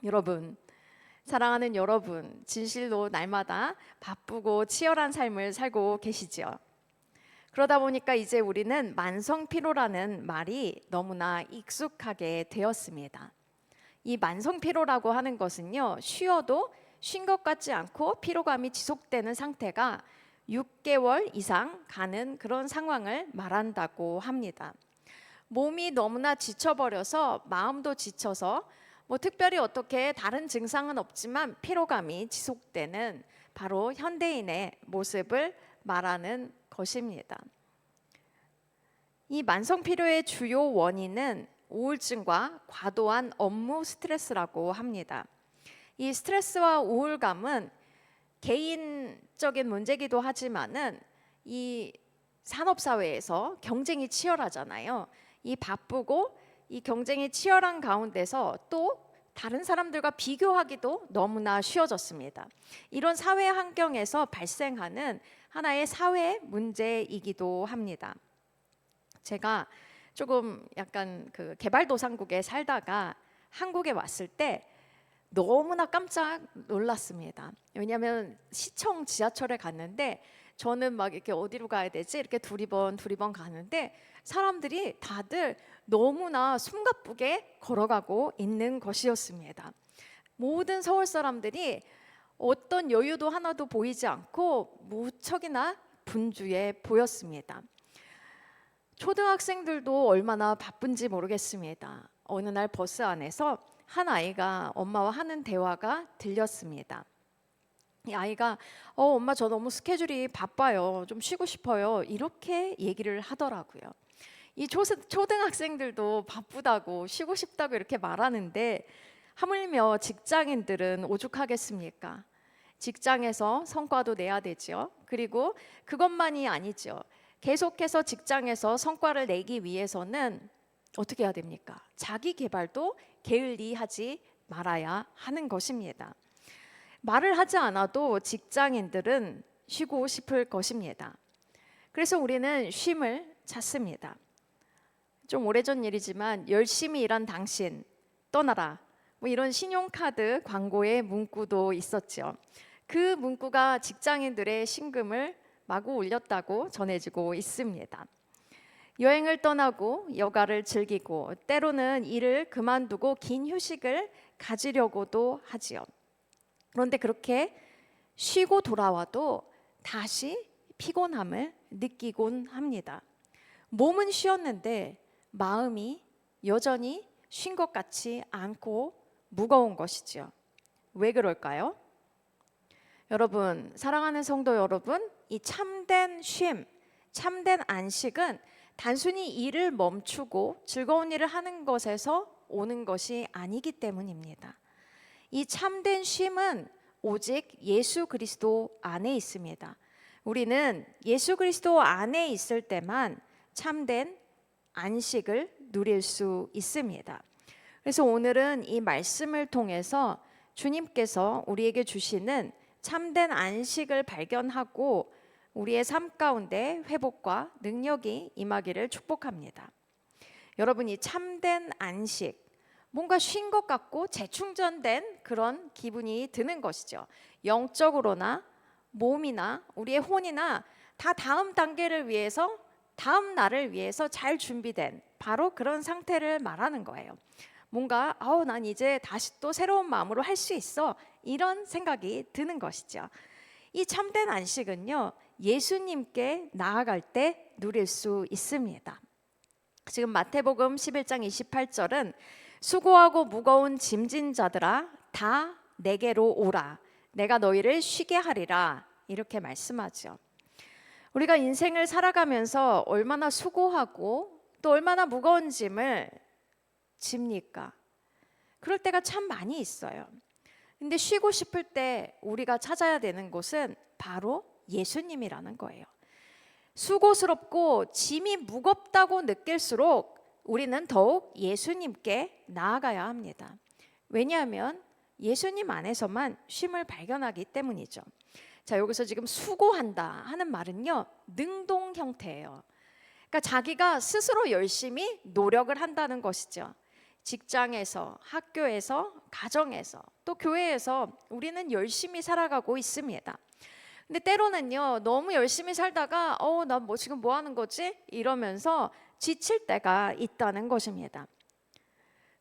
여러분, 사랑하는 여러분, 진실로 날마다 바쁘고 치열한 삶을 살고 계시죠? 그러다 보니까 이제 우리는 만성 피로라는 말이 너무나 익숙하게 되었습니다. 이 만성 피로라고 하는 것은요, 쉬어도 쉰 것 같지 않고 피로감이 지속되는 상태가 6개월 이상 가는 그런 상황을 말한다고 합니다. 몸이 너무나 지쳐버려서 마음도 지쳐서 특별히 어떻게 다른 증상은 없지만 피로감이 지속되는 바로 현대인의 모습을 말하는 것입니다. 이 만성 피로의 주요 원인은 우울증과 과도한 업무 스트레스라고 합니다. 이 스트레스와 우울감은 개인적인 문제기도 하지만은 이 산업사회에서 경쟁이 치열하잖아요. 이 바쁘고 이 경쟁이 치열한 가운데서 또 다른 사람들과 비교하기도 너무나 쉬워졌습니다. 이런 사회 환경에서 발생하는 하나의 사회 문제이기도 합니다. 제가 조금 약간 그 개발도상국에 살다가 한국에 왔을 때 너무나 깜짝 놀랐습니다. 왜냐하면 시청 지하철에 갔는데 저는 막 이렇게 어디로 가야 되지? 이렇게 두리번 가는데 사람들이 다들 너무나 숨가쁘게 걸어가고 있는 것이었습니다. 모든 서울 사람들이 어떤 여유도 하나도 보이지 않고 무척이나 분주해 보였습니다. 초등학생들도 얼마나 바쁜지 모르겠습니다. 어느 날 버스 안에서 한 아이가 엄마와 하는 대화가 들렸습니다. 이 아이가 엄마 저 너무 스케줄이 바빠요. 좀 쉬고 싶어요. 이렇게 얘기를 하더라고요. 이 초등학생들도 바쁘다고 쉬고 싶다고 이렇게 말하는데 하물며 직장인들은 오죽하겠습니까? 직장에서 성과도 내야 되죠. 그리고 그것만이 아니죠. 계속해서 직장에서 성과를 내기 위해서는 어떻게 해야 됩니까? 자기 개발도 게을리하지 말아야 하는 것입니다. 말을 하지 않아도 직장인들은 쉬고 싶을 것입니다. 그래서 우리는 쉼을 찾습니다. 좀 오래전 일이지만 열심히 일한 당신 떠나라. 이런 신용카드 광고의 문구도 있었죠. 그 문구가 직장인들의 신금을 마구 올렸다고 전해지고 있습니다. 여행을 떠나고 여가를 즐기고 때로는 일을 그만두고 긴 휴식을 가지려고도 하지요. 그런데 그렇게 쉬고 돌아와도 다시 피곤함을 느끼곤 합니다. 몸은 쉬었는데 마음이 여전히 쉰 것 같지 않고 무거운 것이죠. 왜 그럴까요? 여러분, 사랑하는 성도 여러분, 이 참된 쉼, 참된 안식은 단순히 일을 멈추고 즐거운 일을 하는 것에서 오는 것이 아니기 때문입니다. 이 참된 쉼은 오직 예수 그리스도 안에 있습니다. 우리는 예수 그리스도 안에 있을 때만 참된 안식을 누릴 수 있습니다. 그래서 오늘은 이 말씀을 통해서 주님께서 우리에게 주시는 참된 안식을 발견하고 우리의 삶 가운데 회복과 능력이 임하기를 축복합니다. 여러분, 이 참된 안식, 뭔가 쉰 것 같고 재충전된 그런 기분이 드는 것이죠. 영적으로나 몸이나 우리의 혼이나 다 다음 단계를 위해서, 다음 날을 위해서 잘 준비된 바로 그런 상태를 말하는 거예요. 뭔가 난 이제 다시 또 새로운 마음으로 할 수 있어, 이런 생각이 드는 것이죠. 이 참된 안식은요, 예수님께 나아갈 때 누릴 수 있습니다. 지금 마태복음 11장 28절은 수고하고 무거운 짐진 자들아 다 내게로 오라, 내가 너희를 쉬게 하리라, 이렇게 말씀하죠. 우리가 인생을 살아가면서 얼마나 수고하고 또 얼마나 무거운 짐을 집니까? 그럴 때가 참 많이 있어요. 근데 쉬고 싶을 때 우리가 찾아야 되는 곳은 바로 예수님이라는 거예요. 수고스럽고 짐이 무겁다고 느낄수록 우리는 더욱 예수님께 나아가야 합니다. 왜냐하면 예수님 안에서만 쉼을 발견하기 때문이죠. 자, 여기서 지금 수고한다 하는 말은요, 능동 형태예요. 그러니까 자기가 스스로 열심히 노력을 한다는 것이죠. 직장에서, 학교에서, 가정에서, 또 교회에서 우리는 열심히 살아가고 있습니다. 근데 때로는요, 너무 열심히 살다가 나 뭐 지금 뭐 하는 거지? 이러면서 지칠 때가 있다는 것입니다.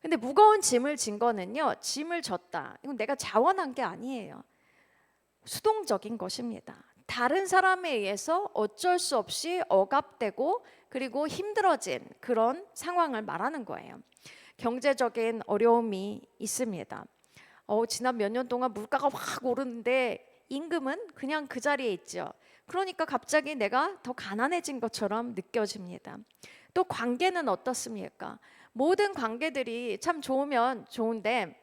근데 무거운 짐을 진 거는요, 짐을 졌다. 이건 내가 자원한 게 아니에요. 수동적인 것입니다. 다른 사람에 의해서 어쩔 수 없이 억압되고 그리고 힘들어진 그런 상황을 말하는 거예요. 경제적인 어려움이 있습니다. 지난 몇 년 동안 물가가 확 오르는데 임금은 그냥 그 자리에 있죠. 그러니까 갑자기 내가 더 가난해진 것처럼 느껴집니다. 또 관계는 어떻습니까? 모든 관계들이 참 좋으면 좋은데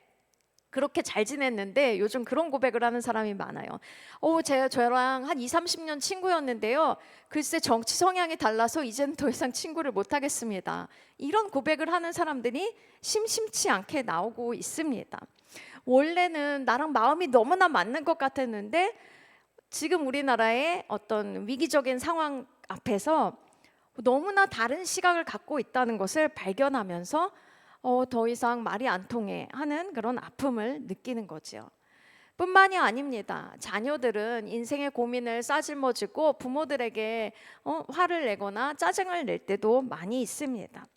그렇게 잘 지냈는데 요즘 그런 고백을 하는 사람이 많아요. 저랑 한 20, 30년 친구였는데요. 글쎄 정치 성향이 달라서 이제는 더 이상 친구를 못 하겠습니다. 이런 고백을 하는 사람들이 심심치 않게 나오고 있습니다. 원래는 나랑 마음이 너무나 맞는 것 같았는데 지금 우리나라의 어떤 위기적인 상황 앞에서 너무나 다른 시각을 갖고 있다는 것을 발견하면서 더 이상 말이 안 통해 하는 그런 아픔을 느끼는 거죠. 뿐만이 아닙니다. 자녀들은 인생의 고민을 싸질머지고 부모들에게 화를 내거나 짜증을 낼 때도 많이 있습니다.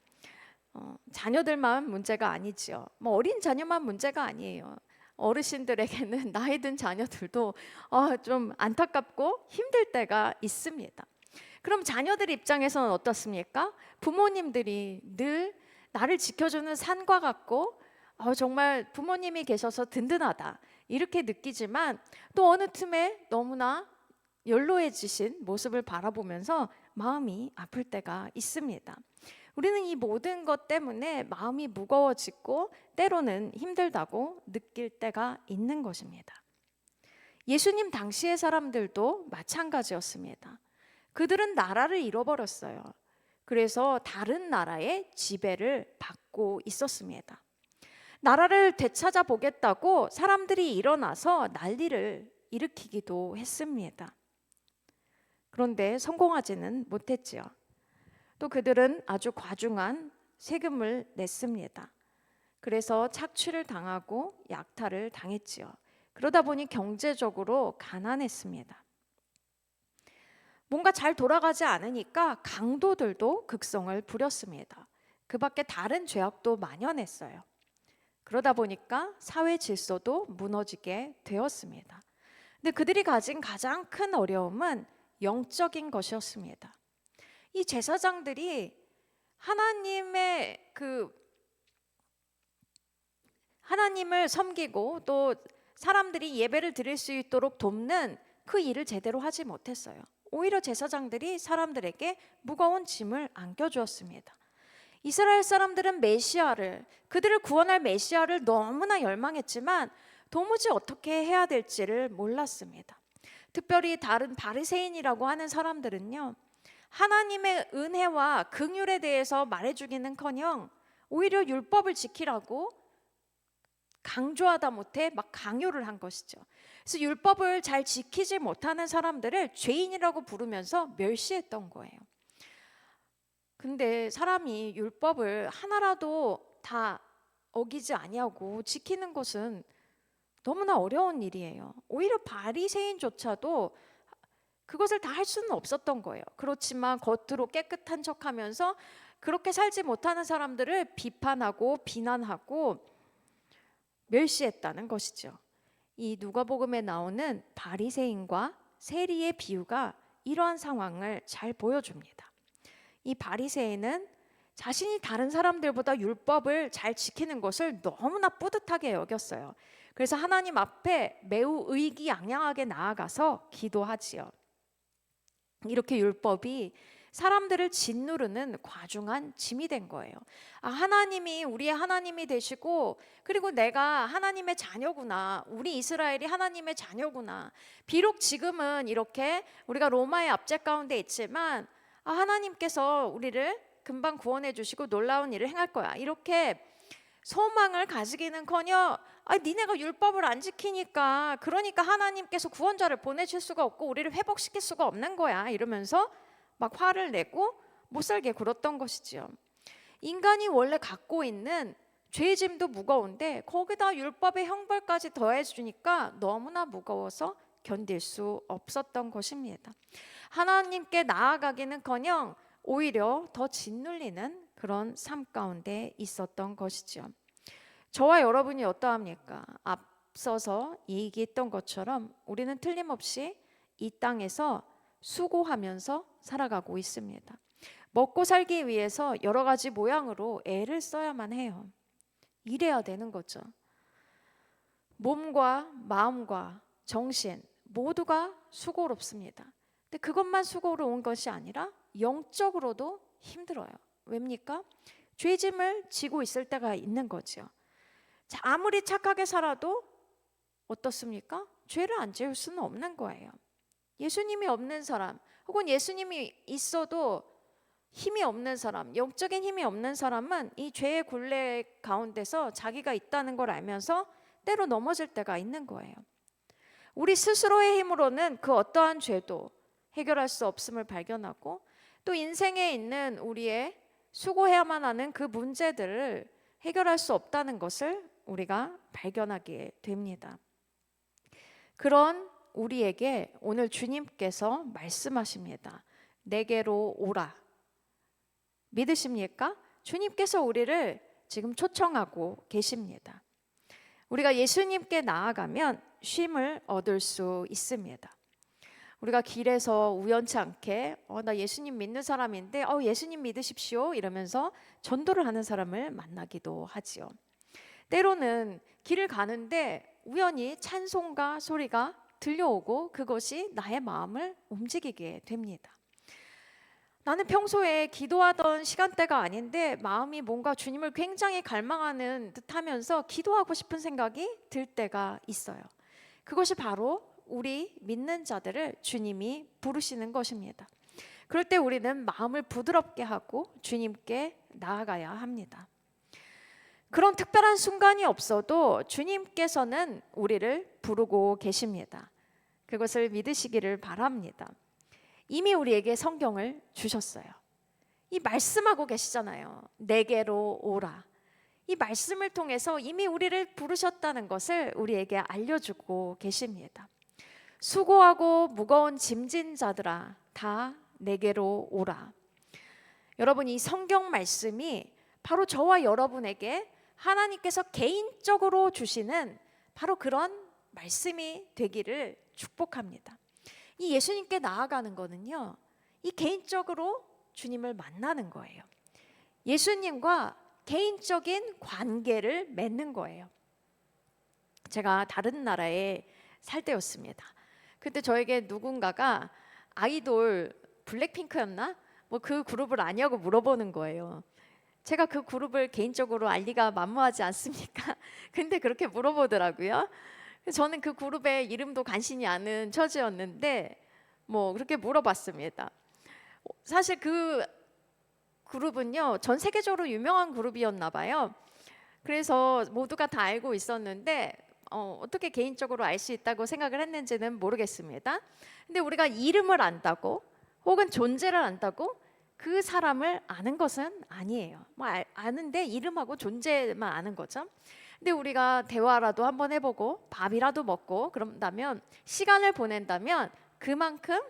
자녀들만 문제가 아니지요. 뭐 어린 자녀만 문제가 아니에요. 어르신들에게는 나이 든 자녀들도 좀 안타깝고 힘들 때가 있습니다. 그럼 자녀들 입장에서는 어떻습니까? 부모님들이 늘 나를 지켜주는 산과 같고 정말 부모님이 계셔서 든든하다 이렇게 느끼지만 또 어느 틈에 너무나 연로해지신 모습을 바라보면서 마음이 아플 때가 있습니다. 우리는 이 모든 것 때문에 마음이 무거워지고 때로는 힘들다고 느낄 때가 있는 것입니다. 예수님 당시의 사람들도 마찬가지였습니다. 그들은 나라를 잃어버렸어요. 그래서 다른 나라의 지배를 받고 있었습니다. 나라를 되찾아 보겠다고 사람들이 일어나서 난리를 일으키기도 했습니다. 그런데 성공하지는 못했지요. 또 그들은 아주 과중한 세금을 냈습니다. 그래서 착취를 당하고 약탈을 당했지요. 그러다 보니 경제적으로 가난했습니다. 뭔가 잘 돌아가지 않으니까 강도들도 극성을 부렸습니다. 그 밖에 다른 죄악도 만연했어요. 그러다 보니까 사회 질서도 무너지게 되었습니다. 근데 그들이 가진 가장 큰 어려움은 영적인 것이었습니다. 이 제사장들이 하나님을 섬기고 또 사람들이 예배를 드릴 수 있도록 돕는 그 일을 제대로 하지 못했어요. 오히려 제사장들이 사람들에게 무거운 짐을 안겨주었습니다. 이스라엘 사람들은 그들을 구원할 메시아를 너무나 열망했지만 도무지 어떻게 해야 될지를 몰랐습니다. 특별히 다른 바리새인이라고 하는 사람들은요, 하나님의 은혜와 긍휼에 대해서 말해주기는커녕 오히려 율법을 지키라고 강조하다 못해 막 강요를 한 것이죠. 그래서 율법을 잘 지키지 못하는 사람들을 죄인이라고 부르면서 멸시했던 거예요. 근데 사람이 율법을 하나라도 다 어기지 아니하고 지키는 것은 너무나 어려운 일이에요. 오히려 바리새인조차도 그것을 다 할 수는 없었던 거예요. 그렇지만 겉으로 깨끗한 척하면서 그렇게 살지 못하는 사람들을 비판하고 비난하고 멸시했다는 것이죠. 이 누가복음에 나오는 바리새인과 세리의 비유가 이러한 상황을 잘 보여줍니다. 이 바리새인은 자신이 다른 사람들보다 율법을 잘 지키는 것을 너무나 뿌듯하게 여겼어요. 그래서 하나님 앞에 매우 의기양양하게 나아가서 기도하지요. 이렇게 율법이 사람들을 짓누르는 과중한 짐이 된 거예요. 하나님이 우리의 하나님이 되시고 그리고 내가 하나님의 자녀구나. 우리 이스라엘이 하나님의 자녀구나. 비록 지금은 이렇게 우리가 로마의 압제 가운데 있지만 하나님께서 우리를 금방 구원해 주시고 놀라운 일을 행할 거야. 이렇게 소망을 가지기는커녕 니네가 율법을 안 지키니까 그러니까 하나님께서 구원자를 보내실 수가 없고 우리를 회복시킬 수가 없는 거야. 이러면서 막 화를 내고 못 살게 굴었던 것이지요. 인간이 원래 갖고 있는 죄짐도 무거운데 거기다 율법의 형벌까지 더해주니까 너무나 무거워서 견딜 수 없었던 것입니다. 하나님께 나아가기는커녕 오히려 더 짓눌리는 그런 삶 가운데 있었던 것이죠. 저와 여러분이 어떠합니까? 앞서서 얘기했던 것처럼 우리는 틀림없이 이 땅에서 수고하면서 살아가고 있습니다. 먹고 살기 위해서 여러 가지 모양으로 애를 써야만 해요. 일해야 되는 거죠. 몸과 마음과 정신 모두가 수고롭습니다. 근데 그것만 수고로운 것이 아니라 영적으로도 힘들어요. 왜입니까? 죄짐을 지고 있을 때가 있는 거죠. 자, 아무리 착하게 살아도 어떻습니까? 죄를 안 지을 수는 없는 거예요. 예수님이 없는 사람, 혹은 예수님이 있어도 힘이 없는 사람, 영적인 힘이 없는 사람은 이 죄의 굴레 가운데서 자기가 있다는 걸 알면서 때로 넘어질 때가 있는 거예요. 우리 스스로의 힘으로는 그 어떠한 죄도 해결할 수 없음을 발견하고, 또 인생에 있는 우리의 수고해야만 하는 그 문제들을 해결할 수 없다는 것을 우리가 발견하게 됩니다. 그런 우리에게 오늘 주님께서 말씀하십니다. 내게로 오라. 믿으십니까? 주님께서 우리를 지금 초청하고 계십니다. 우리가 예수님께 나아가면 쉼을 얻을 수 있습니다. 우리가 길에서 우연치 않게 나 예수님 믿는 사람인데 예수님 믿으십시오 이러면서 전도를 하는 사람을 만나기도 하지요. 때로는 길을 가는데 우연히 찬송가 소리가 들려오고 그것이 나의 마음을 움직이게 됩니다. 나는 평소에 기도하던 시간대가 아닌데 마음이 뭔가 주님을 굉장히 갈망하는 듯하면서 기도하고 싶은 생각이 들 때가 있어요. 그것이 바로 우리 믿는 자들을 주님이 부르시는 것입니다. 그럴 때 우리는 마음을 부드럽게 하고 주님께 나아가야 합니다. 그런 특별한 순간이 없어도 주님께서는 우리를 부르고 계십니다. 그것을 믿으시기를 바랍니다. 이미 우리에게 성경을 주셨어요. 이 말씀하고 계시잖아요. 내게로 오라. 이 말씀을 통해서 이미 우리를 부르셨다는 것을 우리에게 알려주고 계십니다. 수고하고 무거운 짐진 자들아 다 내게로 오라. 여러분, 이 성경 말씀이 바로 저와 여러분에게 하나님께서 개인적으로 주시는 바로 그런 말씀이 되기를 축복합니다. 이 예수님께 나아가는 거는요, 이 개인적으로 주님을 만나는 거예요. 예수님과 개인적인 관계를 맺는 거예요. 제가 다른 나라에 살 때였습니다. 그때 저에게 누군가가 아이돌 블랙핑크였나? 뭐 그 그룹을 아냐고 물어보는 거예요. 제가 그 그룹을 개인적으로 알리가 만무하지 않습니까? 근데 그렇게 물어보더라고요. 저는 그 그룹의 이름도 간신히 아는 처지였는데 뭐 그렇게 물어봤습니다. 사실 그 그룹은요, 전 세계적으로 유명한 그룹이었나 봐요. 그래서 모두가 다 알고 있었는데 어떻게 개인적으로 알 수 있다고 생각을 했는지는 모르겠습니다. 근데 우리가 이름을 안다고 혹은 존재를 안다고 그 사람을 아는 것은 아니에요. 뭐 아는데 이름하고 존재만 아는 거죠. 근데 우리가 대화라도 한번 해보고 밥이라도 먹고 그런다면, 시간을 보낸다면 그만큼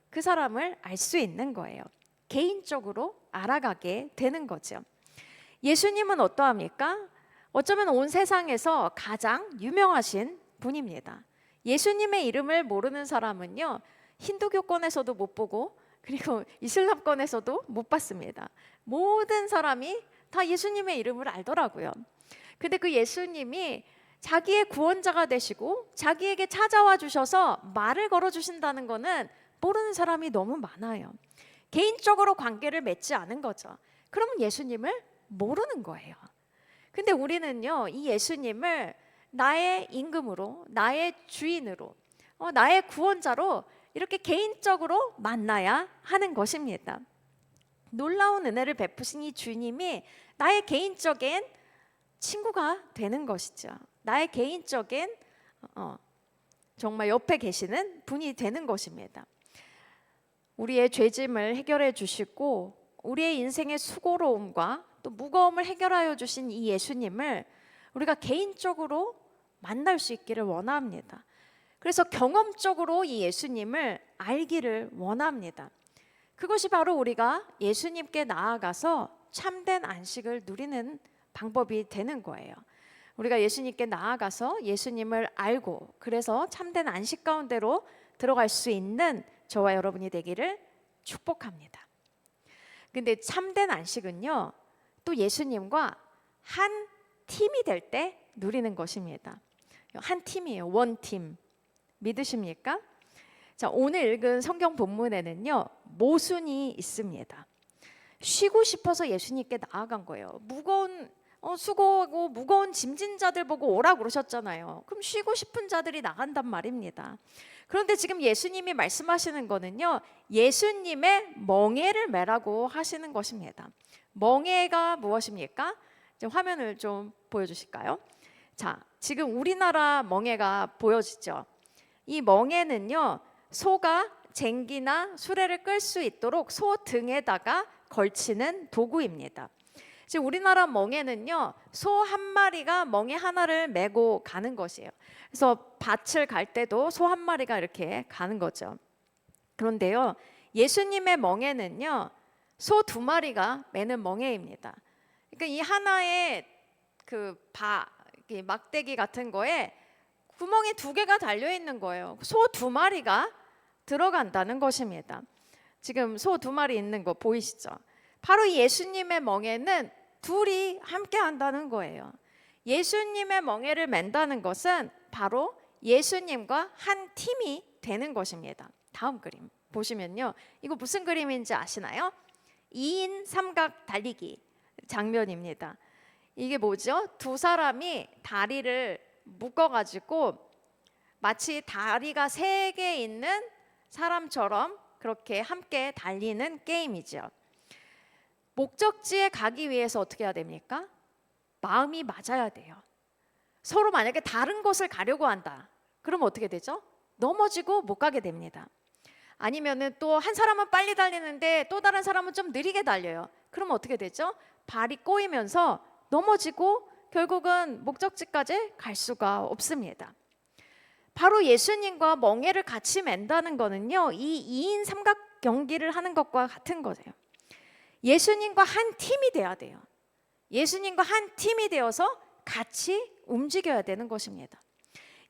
그 사람을 알 수 있는 거예요. 개인적으로 알아가게 되는 거죠. 예수님은 어떠합니까? 어쩌면 온 세상에서 가장 유명하신 분입니다. 예수님의 이름을 모르는 사람은요, 힌두교권에서도 못 보고 그리고 이슬람권에서도 못 봤습니다. 모든 사람이 다 예수님의 이름을 알더라고요. 근데 그 예수님이 자기의 구원자가 되시고 자기에게 찾아와 주셔서 말을 걸어 주신다는 거는 모르는 사람이 너무 많아요. 개인적으로 관계를 맺지 않은 거죠. 그러면 예수님을 모르는 거예요. 근데 우리는요, 이 예수님을 나의 임금으로, 나의 주인으로, 나의 구원자로 이렇게 개인적으로 만나야 하는 것입니다. 놀라운 은혜를 베푸신 이 주님이 나의 개인적인 친구가 되는 것이죠. 나의 개인적인 정말 옆에 계시는 분이 되는 것입니다. 우리의 죄짐을 해결해 주시고 우리의 인생의 수고로움과 또 무거움을 해결하여 주신 이 예수님을 우리가 개인적으로 만날 수 있기를 원합니다. 그래서 경험적으로 이 예수님을 알기를 원합니다. 그것이 바로 우리가 예수님께 나아가서 참된 안식을 누리는 방법이 되는 거예요. 우리가 예수님께 나아가서 예수님을 알고 그래서 참된 안식 가운데로 들어갈 수 있는 저와 여러분이 되기를 축복합니다. 근데 참된 안식은요, 또 예수님과 한 팀이 될 때 누리는 것입니다. 한 팀이에요. 원팀. 믿으십니까? 자, 오늘 읽은 성경 본문에는요, 모순이 있습니다. 쉬고 싶어서 예수님께 나아간 거예요. 수고하고 무거운 짐진 자들 보고 오라고 그러셨잖아요. 그럼 쉬고 싶은 자들이 나간단 말입니다. 그런데 지금 예수님이 말씀하시는 거는요, 예수님의 멍에를 매라고 하시는 것입니다. 멍에가 무엇입니까? 이제 화면을 좀 보여주실까요? 자, 지금 우리나라 멍에가 보여지죠? 이 멍에는요, 소가 쟁기나 수레를 끌 수 있도록 소 등에다가 걸치는 도구입니다. 지금 우리나라 멍에는요, 소 한 마리가 멍에 하나를 메고 가는 것이에요. 그래서 밭을 갈 때도 소 한 마리가 이렇게 가는 거죠. 그런데요, 예수님의 멍에는요, 소 두 마리가 매는 멍에입니다. 그러니까 이 하나의 막대기 같은 거에 구멍이 두 개가 달려 있는 거예요. 소 두 마리가 들어간다는 것입니다. 지금 소 두 마리 있는 거 보이시죠? 바로 예수님의 멍에는 둘이 함께 한다는 거예요. 예수님의 멍에를 맨다는 것은 바로 예수님과 한 팀이 되는 것입니다. 다음 그림 보시면요, 이거 무슨 그림인지 아시나요? 2인 삼각 달리기 장면입니다. 이게 뭐죠? 두 사람이 다리를 묶어가지고 마치 다리가 세 개 있는 사람처럼 그렇게 함께 달리는 게임이죠. 목적지에 가기 위해서 어떻게 해야 됩니까? 마음이 맞아야 돼요. 서로 만약에 다른 곳을 가려고 한다, 그럼 어떻게 되죠? 넘어지고 못 가게 됩니다. 아니면은 또 한 사람은 빨리 달리는데 또 다른 사람은 좀 느리게 달려요. 그럼 어떻게 되죠? 발이 꼬이면서 넘어지고 결국은 목적지까지 갈 수가 없습니다. 바로 예수님과 멍에를 같이 맨다는 거는요, 이 2인 삼각 경기를 하는 것과 같은 거예요. 예수님과 한 팀이 돼야 돼요. 예수님과 한 팀이 되어서 같이 움직여야 되는 것입니다.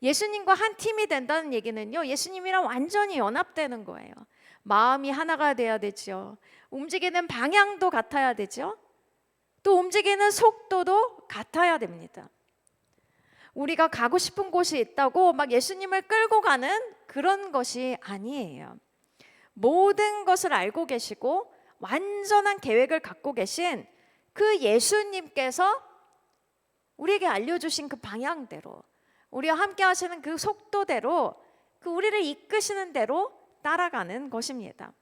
예수님과 한 팀이 된다는 얘기는요, 예수님이랑 완전히 연합되는 거예요. 마음이 하나가 돼야 되죠. 움직이는 방향도 같아야 되죠. 또 움직이는 속도도 같아야 됩니다. 우리가 가고 싶은 곳이 있다고 막 예수님을 끌고 가는 그런 것이 아니에요. 모든 것을 알고 계시고 완전한 계획을 갖고 계신 그 예수님께서 우리에게 알려주신 그 방향대로, 우리와 함께 하시는 그 속도대로, 그 우리를 이끄시는 대로 따라가는 것입니다.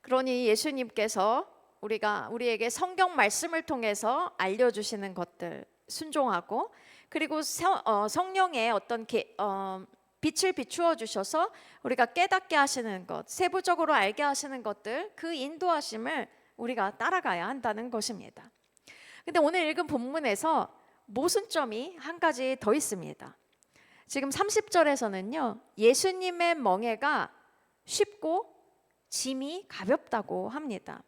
그러니 예수님께서 우리에게 성경 말씀을 통해서 알려주시는 것들 순종하고, 그리고 성령의 어떤 빛을 비추어 주셔서 우리가 깨닫게 하시는 것, 세부적으로 알게 하시는 것들, 그 인도하심을 우리가 따라가야 한다는 것입니다. 근데 오늘 읽은 본문에서 모순점이 한 가지 더 있습니다. 지금 30절에서는요, 예수님의 멍에가 쉽고 짐이 가볍다고 합니다.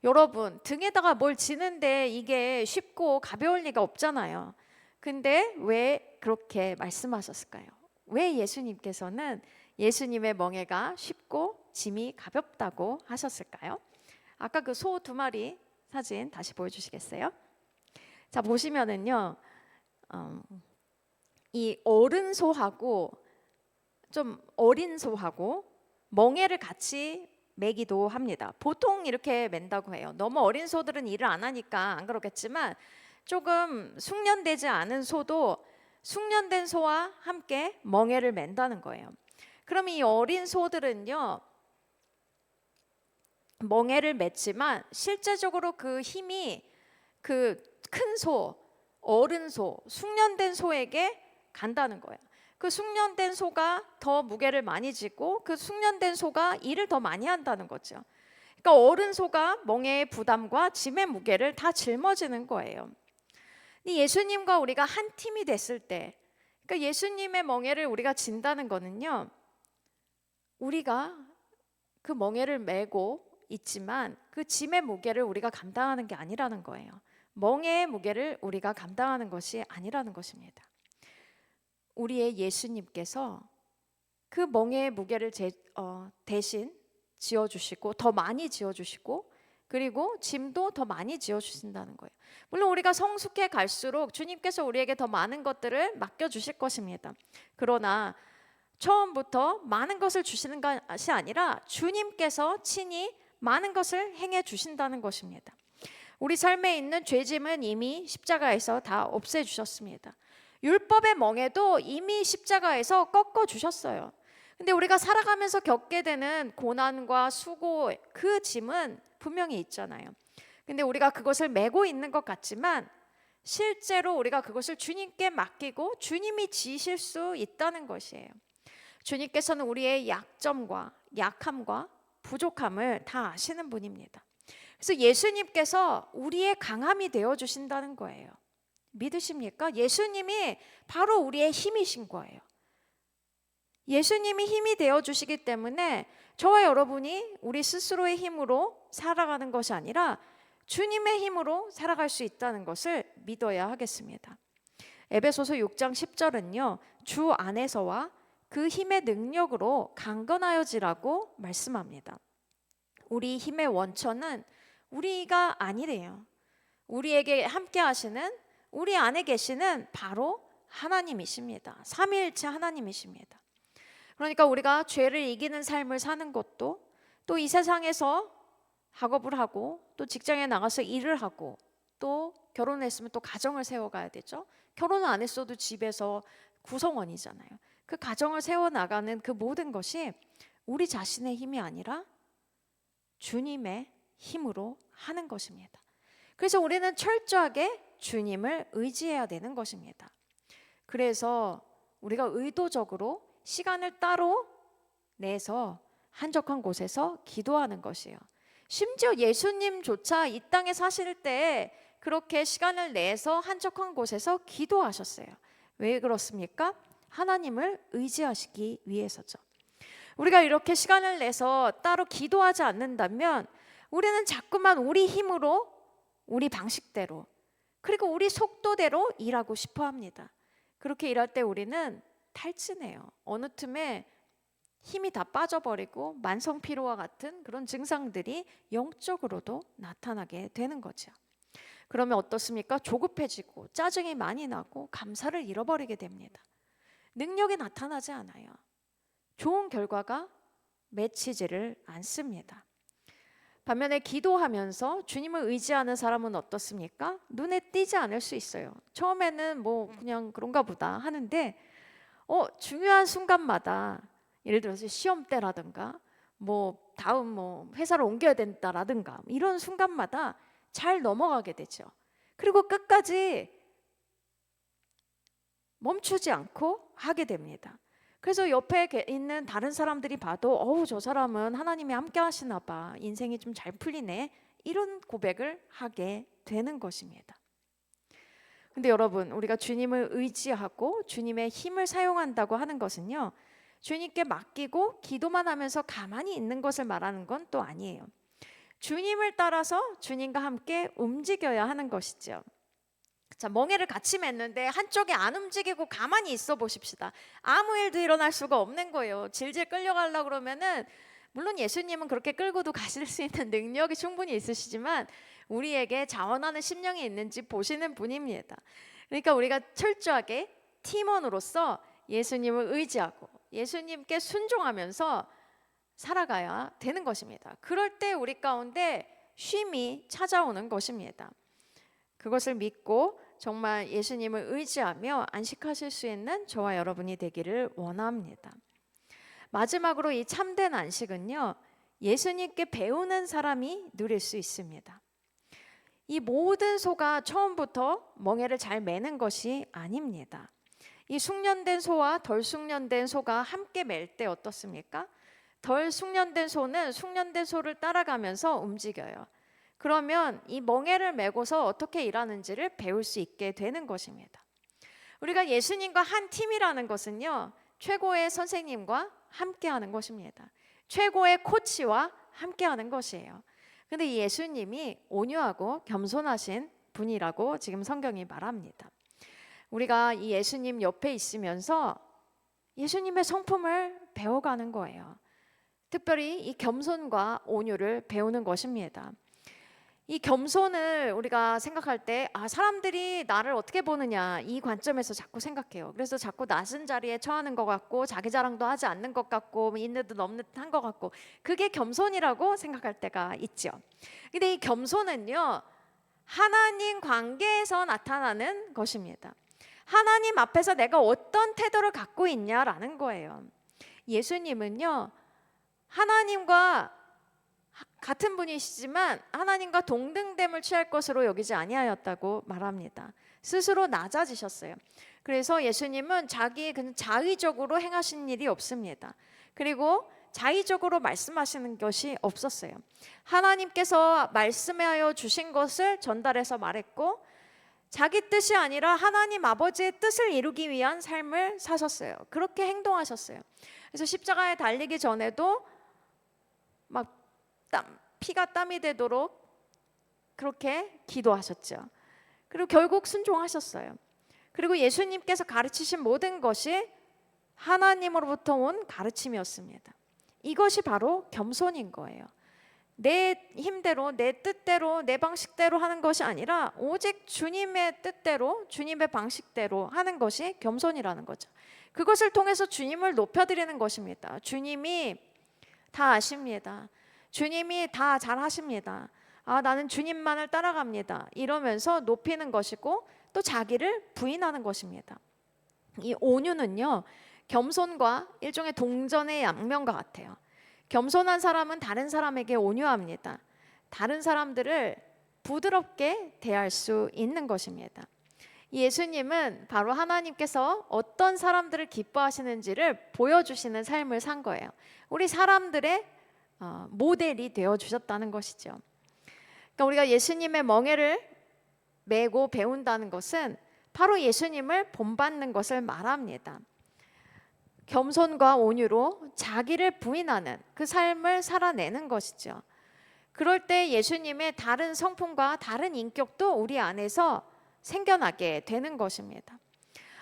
여러분, 등에다가 뭘 지는데 이게 쉽고 가벼울 리가 없잖아요. 근데 왜 그렇게 말씀하셨을까요? 왜 예수님께서는 예수님의 멍에가 쉽고 짐이 가볍다고 하셨을까요? 아까 그 소 두 마리 사진 다시 보여주시겠어요? 자, 보시면은요, 이 어른 소하고 좀 어린 소하고 멍에를 같이 매기도 합니다. 보통 이렇게 맨다고 해요. 너무 어린 소들은 일을 안 하니까 안 그렇겠지만, 조금 숙련되지 않은 소도 숙련된 소와 함께 멍에를 맨다는 거예요. 그럼 이 어린 소들은요, 멍에를 맸지만 실제적으로 그 힘이 그 큰 소, 어른 소, 숙련된 소에게 간다는 거예요. 그 숙련된 소가 더 무게를 많이 지고 그 숙련된 소가 일을 더 많이 한다는 거죠. 그러니까 어른 소가 멍에의 부담과 짐의 무게를 다 짊어지는 거예요. 이 예수님과 우리가 한 팀이 됐을 때, 그러니까 예수님의 멍에를 우리가 진다는 거는요, 우리가 그 멍에를 메고 있지만 그 짐의 무게를 우리가 감당하는 게 아니라는 거예요. 멍에의 무게를 우리가 감당하는 것이 아니라는 것입니다. 우리의 예수님께서 그 멍에의 무게를 대신 지어주시고, 더 많이 지어주시고, 그리고 짐도 더 많이 지어주신다는 거예요. 물론 우리가 성숙해 갈수록 주님께서 우리에게 더 많은 것들을 맡겨주실 것입니다. 그러나 처음부터 많은 것을 주시는 것이 아니라 주님께서 친히 많은 것을 행해 주신다는 것입니다. 우리 삶에 있는 죄짐은 이미 십자가에서 다 없애주셨습니다. 율법의 멍에도 이미 십자가에서 꺾어주셨어요. 근데 우리가 살아가면서 겪게 되는 고난과 수고, 그 짐은 분명히 있잖아요. 근데 우리가 그것을 메고 있는 것 같지만 실제로 우리가 그것을 주님께 맡기고 주님이 지실 수 있다는 것이에요. 주님께서는 우리의 약점과 약함과 부족함을 다 아시는 분입니다. 그래서 예수님께서 우리의 강함이 되어 주신다는 거예요. 믿으십니까? 예수님이 바로 우리의 힘이신 거예요. 예수님이 힘이 되어 주시기 때문에 저와 여러분이 우리 스스로의 힘으로 살아가는 것이 아니라 주님의 힘으로 살아갈 수 있다는 것을 믿어야 하겠습니다. 에베소서 6장 10절은요, 주 안에서와 그 힘의 능력으로 강건하여지라고 말씀합니다. 우리 힘의 원천은 우리가 아니래요. 우리에게 함께 하시는, 우리 안에 계시는 바로 하나님이십니다. 삼위일체 하나님이십니다. 그러니까 우리가 죄를 이기는 삶을 사는 것도, 또 이 세상에서 학업을 하고, 또 직장에 나가서 일을 하고, 또 결혼했으면 또 가정을 세워가야 되죠. 결혼을 안 했어도 집에서 구성원이잖아요. 그 가정을 세워나가는 그 모든 것이 우리 자신의 힘이 아니라 주님의 힘으로 하는 것입니다. 그래서 우리는 철저하게 주님을 의지해야 되는 것입니다. 그래서 우리가 의도적으로 시간을 따로 내서 한적한 곳에서 기도하는 것이에요. 심지어 예수님조차 이 땅에 사실 때 그렇게 시간을 내서 한적한 곳에서 기도하셨어요. 왜 그렇습니까? 하나님을 의지하시기 위해서죠. 우리가 이렇게 시간을 내서 따로 기도하지 않는다면 우리는 자꾸만 우리 힘으로, 우리 방식대로, 그리고 우리 속도대로 일하고 싶어 합니다. 그렇게 일할 때 우리는 탈진해요. 어느 틈에 힘이 다 빠져버리고 만성피로와 같은 그런 증상들이 영적으로도 나타나게 되는 거죠. 그러면 어떻습니까? 조급해지고 짜증이 많이 나고 감사를 잃어버리게 됩니다. 능력이 나타나지 않아요. 좋은 결과가 맺히지를 않습니다. 반면에 기도하면서 주님을 의지하는 사람은 어떻습니까? 눈에 띄지 않을 수 있어요. 처음에는 뭐 그냥 그런가 보다 하는데 중요한 순간마다, 예를 들어서 시험 때라든가 뭐 다음 뭐 회사를 옮겨야 된다라든가 이런 순간마다 잘 넘어가게 되죠. 그리고 끝까지 멈추지 않고 하게 됩니다. 그래서 옆에 있는 다른 사람들이 봐도 저 사람은 하나님이 함께 하시나 봐, 인생이 좀 잘 풀리네, 이런 고백을 하게 되는 것입니다. 근데 여러분, 우리가 주님을 의지하고 주님의 힘을 사용한다고 하는 것은요, 주님께 맡기고 기도만 하면서 가만히 있는 것을 말하는 건 또 아니에요. 주님을 따라서 주님과 함께 움직여야 하는 것이죠. 자, 멍에를 같이 맸는데 한쪽이 안 움직이고 가만히 있어 보십시다. 아무 일도 일어날 수가 없는 거예요. 질질 끌려가려고 그러면은, 물론 예수님은 그렇게 끌고도 가실 수 있는 능력이 충분히 있으시지만 우리에게 자원하는 심령이 있는지 보시는 분입니다. 그러니까 우리가 철저하게 팀원으로서 예수님을 의지하고 예수님께 순종하면서 살아가야 되는 것입니다. 그럴 때 우리 가운데 쉼이 찾아오는 것입니다. 그것을 믿고 정말 예수님을 의지하며 안식하실 수 있는 저와 여러분이 되기를 원합니다. 마지막으로 이 참된 안식은요, 예수님께 배우는 사람이 누릴 수 있습니다. 이 모든 소가 처음부터 멍에를 잘 매는 것이 아닙니다. 이 숙련된 소와 덜 숙련된 소가 함께 맬 때 어떻습니까? 덜 숙련된 소는 숙련된 소를 따라가면서 움직여요. 그러면 이 멍에를 메고서 어떻게 일하는지를 배울 수 있게 되는 것입니다. 우리가 예수님과 한 팀이라는 것은요, 최고의 선생님과 함께하는 것입니다. 최고의 코치와 함께하는 것이에요. 근데 이 예수님이 온유하고 겸손하신 분이라고 지금 성경이 말합니다. 우리가 이 예수님 옆에 있으면서 예수님의 성품을 배워가는 거예요. 특별히 이 겸손과 온유를 배우는 것입니다. 이 겸손을 우리가 생각할 때 사람들이 나를 어떻게 보느냐 이 관점에서 자꾸 생각해요. 그래서 자꾸 낮은 자리에 처하는 것 같고 자기 자랑도 하지 않는 것 같고 있는 듯 없는 듯 한 것 같고 그게 겸손이라고 생각할 때가 있죠. 근데 이 겸손은요, 하나님 관계에서 나타나는 것입니다. 하나님 앞에서 내가 어떤 태도를 갖고 있냐라는 거예요. 예수님은요, 하나님과 같은 분이시지만 하나님과 동등됨을 취할 것으로 여기지 아니하였다고 말합니다. 스스로 낮아지셨어요. 그래서 예수님은 자기 자의적으로 행하신 일이 없습니다. 그리고 자의적으로 말씀하시는 것이 없었어요. 하나님께서 말씀하여 주신 것을 전달해서 말했고 자기 뜻이 아니라 하나님 아버지의 뜻을 이루기 위한 삶을 사셨어요. 그렇게 행동하셨어요. 그래서 십자가에 달리기 전에도 막 피가 땀이 되도록 그렇게 기도하셨죠. 그리고 결국 순종하셨어요. 그리고 예수님께서 가르치신 모든 것이 하나님으로부터 온 가르침이었습니다. 이것이 바로 겸손인 거예요. 내 힘대로, 내 뜻대로, 내 방식대로 하는 것이 아니라 오직 주님의 뜻대로, 주님의 방식대로 하는 것이 겸손이라는 거죠. 그것을 통해서 주님을 높여드리는 것입니다. 주님이 다 아십니다. 주님이 다 잘하십니다. 나는 주님만을 따라갑니다. 이러면서 높이는 것이고 또 자기를 부인하는 것입니다. 이 온유는요, 겸손과 일종의 동전의 양면과 같아요. 겸손한 사람은 다른 사람에게 온유합니다. 다른 사람들을 부드럽게 대할 수 있는 것입니다. 예수님은 바로 하나님께서 어떤 사람들을 기뻐하시는지를 보여주시는 삶을 산 거예요. 우리 사람들의 모델이 되어주셨다는 것이죠. 그러니까 우리가 예수님의 멍에를 메고 배운다는 것은 바로 예수님을 본받는 것을 말합니다. 겸손과 온유로 자기를 부인하는 그 삶을 살아내는 것이죠. 그럴 때 예수님의 다른 성품과 다른 인격도 우리 안에서 생겨나게 되는 것입니다.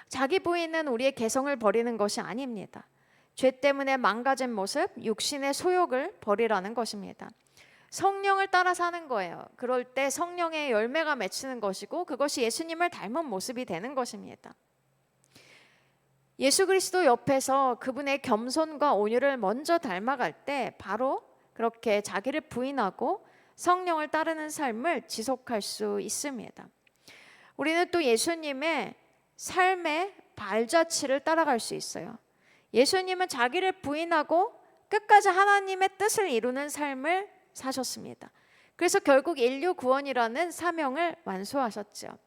자기 부인은 우리의 개성을 버리는 것이 아닙니다. 죄 때문에 망가진 모습, 육신의 소욕을 버리라는 것입니다. 성령을 따라 사는 거예요. 그럴 때 성령의 열매가 맺히는 것이고 그것이 예수님을 닮은 모습이 되는 것입니다. 예수 그리스도 옆에서 그분의 겸손과 온유를 먼저 닮아갈 때 바로 그렇게 자기를 부인하고 성령을 따르는 삶을 지속할 수 있습니다. 우리는 또 예수님의 삶의 발자취를 따라갈 수 있어요. 예수님은 자기를 부인하고 끝까지 하나님의 뜻을 이루는 삶을 사셨습니다. 그래서 결국 인류 구원이라는 사명을 완수하셨죠.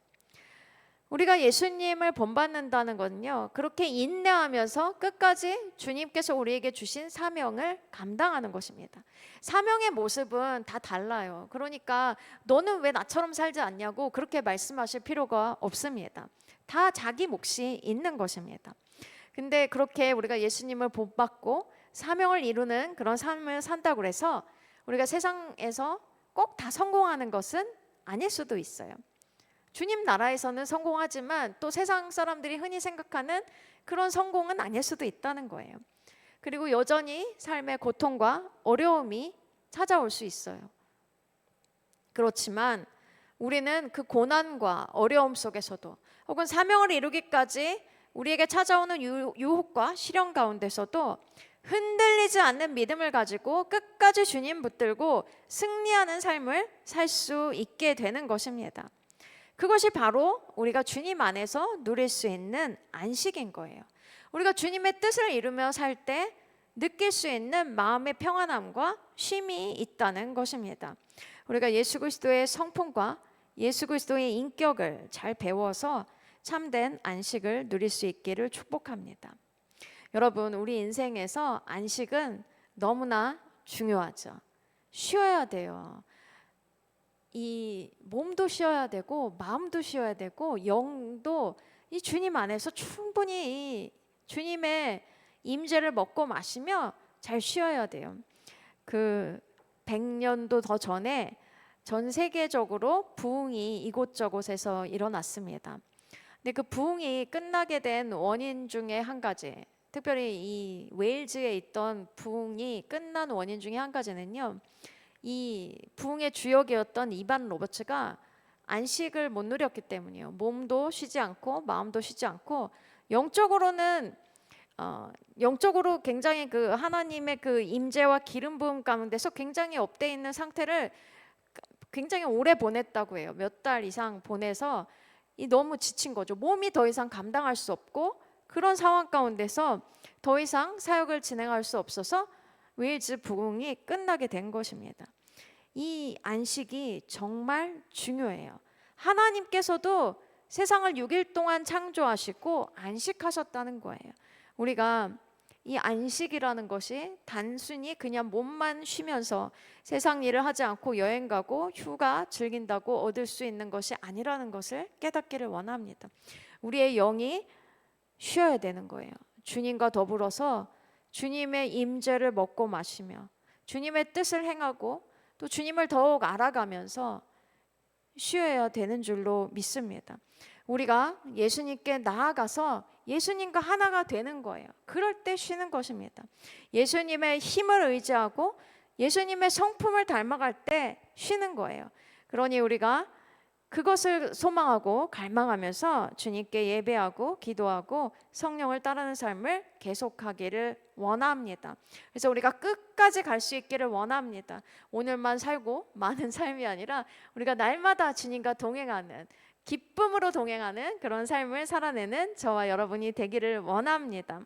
우리가 예수님을 본받는다는 것은요, 그렇게 인내하면서 끝까지 주님께서 우리에게 주신 사명을 감당하는 것입니다. 사명의 모습은 다 달라요. 그러니까 너는 왜 나처럼 살지 않냐고 그렇게 말씀하실 필요가 없습니다. 다 자기 몫이 있는 것입니다. 근데 그렇게 우리가 예수님을 본받고 사명을 이루는 그런 삶을 산다고 해서 우리가 세상에서 꼭 다 성공하는 것은 아닐 수도 있어요. 주님 나라에서는 성공하지만 또 세상 사람들이 흔히 생각하는 그런 성공은 아닐 수도 있다는 거예요. 그리고 여전히 삶의 고통과 어려움이 찾아올 수 있어요. 그렇지만 우리는 그 고난과 어려움 속에서도 혹은 사명을 이루기까지 우리에게 찾아오는 유혹과 시련 가운데서도 흔들리지 않는 믿음을 가지고 끝까지 주님 붙들고 승리하는 삶을 살 수 있게 되는 것입니다. 그것이 바로 우리가 주님 안에서 누릴 수 있는 안식인 거예요. 우리가 주님의 뜻을 이루며 살 때 느낄 수 있는 마음의 평안함과 쉼이 있다는 것입니다. 우리가 예수 그리스도의 성품과 예수 그리스도의 인격을 잘 배워서 참된 안식을 누릴 수 있기를 축복합니다. 여러분, 우리 인생에서 안식은 너무나 중요하죠. 쉬어야 돼요. 이 몸도 쉬어야 되고 마음도 쉬어야 되고 영도 이 주님 안에서 충분히 이 주님의 임재를 먹고 마시며 잘 쉬어야 돼요. 그 100년도 더 전에 전 세계적으로 부흥이 이곳저곳에서 일어났습니다. 근데 그 부흥이 끝나게 된 원인 중에 한 가지, 특별히 이 웨일즈에 있던 부흥이 끝난 원인 중에 한 가지는요, 이 부흥의 주역이었던 이반 로버츠가 안식을 못 누렸기 때문이에요. 몸도 쉬지 않고 마음도 쉬지 않고 영적으로는 영적으로 굉장히 그 하나님의 그 임재와 기름 부음 가운데서 굉장히 업돼 있는 상태를 굉장히 오래 보냈다고 해요. 몇 달 이상 보내서 이 너무 지친 거죠. 몸이 더 이상 감당할 수 없고 그런 상황 가운데서 더 이상 사역을 진행할 수 없어서 웨일즈 부흥이 끝나게 된 것입니다. 이 안식이 정말 중요해요. 하나님께서도 세상을 6일 동안 창조하시고 안식하셨다는 거예요. 우리가 이 안식이라는 것이 단순히 그냥 몸만 쉬면서 세상 일을 하지 않고 여행 가고 휴가 즐긴다고 얻을 수 있는 것이 아니라는 것을 깨닫기를 원합니다. 우리의 영이 쉬어야 되는 거예요. 주님과 더불어서 주님의 임재를 먹고 마시며 주님의 뜻을 행하고 또 주님을 더욱 알아가면서 쉬어야 되는 줄로 믿습니다. 우리가 예수님께 나아가서 예수님과 하나가 되는 거예요. 그럴 때 쉬는 것입니다. 예수님의 힘을 의지하고 예수님의 성품을 닮아갈 때 쉬는 거예요. 그러니 우리가 그것을 소망하고 갈망하면서 주님께 예배하고 기도하고 성령을 따르는 삶을 계속하기를 원합니다. 그래서 우리가 끝까지 갈 수 있기를 원합니다. 오늘만 살고 많은 삶이 아니라 우리가 날마다 주님과 동행하는, 기쁨으로 동행하는 그런 삶을 살아내는 저와 여러분이 되기를 원합니다.